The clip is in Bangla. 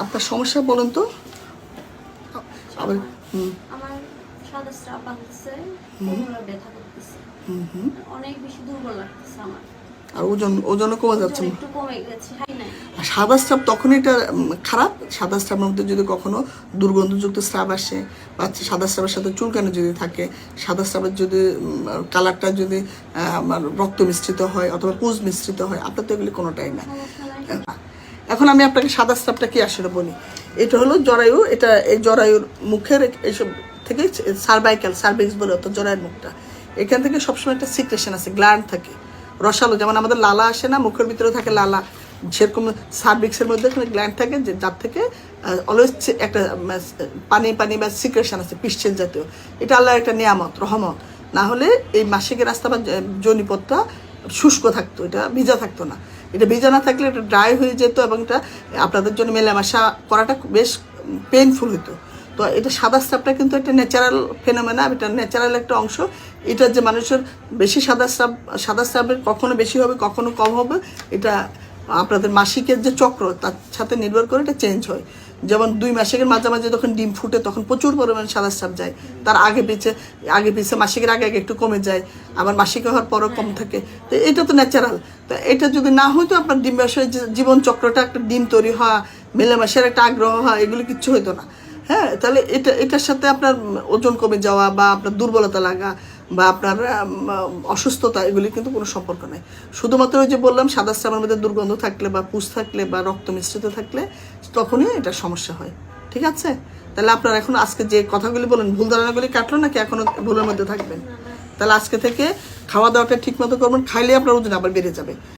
আপনার সমস্যা বলুন তো। আবার আমার সাদা স্রাব আসছে, কোমরে ব্যথা করতেছে, অনেক বেশি দুর্বল লাগতেছে আমার। আর ওজনও কমে যাচ্ছে। একটু কমে গেছে, হাই নাই। সাদা স্রাব তখনই এটা খারাপ। সাদা স্রাবের মধ্যে যদি কখনো দুর্গন্ধযুক্ত স্রাব আসে বা সাদা স্রাবের সাথে চুলকানি যদি থাকে, সাদা স্রাবের যদি কালারটা যদি রক্ত মিশ্রিত হয় অথবা পুজ মিশ্রিত হয়, আপনার তো এগুলি কোনোটাই না। এখন আমি আপনাকে সাদা স্রাবটা কি আসলে বলি। এটা হলো জরায়ু। এটা এই জরায়ুর মুখের এইসব থেকে সার্ভিক্স বলে, অর্থাৎ জরায়ুর মুখটা, এখান থেকে সবসময় একটা সিক্রেশন আছে, গ্ল্যান্ড থাকে রসালো। যেমন আমাদের লালা আসে না, মুখের ভিতরে থাকে লালা, সেরকম সার্ভিক্সের মধ্যে গ্ল্যান্ড থাকে, যে যার থেকে অলওয়েজ একটা পানি পানি বা সিক্রেশন আছে, পিশ্চেল জাতীয়। এটা আল্লাহর একটা নিয়ামত, রহমত। না হলে এই মাসিকের রাস্তা বা জনিপথটা শুষ্ক থাকতো, এটা ভিজা থাকতো না। এটা ভিজা না থাকলে এটা ড্রাই হয়ে যেত এবং এটা আপনাদের জন্য মেলামেশা করাটা বেশ পেইনফুল হতো। তো এটা সাদা স্রাবটা কিন্তু একটা ন্যাচারাল ফেনোমেনা, এটা ন্যাচারাল একটা অংশ। এটা যে মানুষের বেশি সাদা স্রাবের কখনো বেশি হবে কখনো কম হবে, এটা আপনাদের মাসিকের যে চক্র তার সাথে নির্ভর করে এটা চেঞ্জ হয়। যেমন 2 মাসিকের মাঝামাঝি যখন ডিম ফুটে তখন প্রচুর পরিমাণে সাদা স্রাব যায়, তার আগে পিছে মাসিকের আগে একটু কমে যায়, আবার মাসিক হওয়ার পরও কম থাকে। তো এটা তো ন্যাচারাল। তো এটা যদি না হইতো, আপনার ডিম্বাশয়ের যে জীবন চক্রটা, একটা ডিম তৈরি হওয়া, মেলামেশার একটা আগ্রহ হওয়া, এগুলো কিচ্ছু হইতো না। হ্যাঁ, তাহলে এটার সাথে আপনার ওজন কমে যাওয়া বা আপনার দুর্বলতা লাগা বা আপনার অসুস্থতা, এগুলি কিন্তু কোনো সম্পর্ক নেই। শুধুমাত্র ওই যে বললাম, সাদা স্রাবের মধ্যে দুর্গন্ধ থাকলে বা পুষ থাকলে বা রক্ত মিশ্রিত থাকলে তখনই এটা সমস্যা হয়। ঠিক আছে? তাহলে আপনার এখন আজকে যে কথাগুলি বলেন, ভুল ধারণাগুলি কাটলো নাকি এখনো ভুলের মধ্যে থাকবেন? তাহলে আজকে থেকে খাওয়া দাওয়াটা ঠিক মতো করবেন, খাইলে আপনার ওজন আবার বেড়ে যাবে।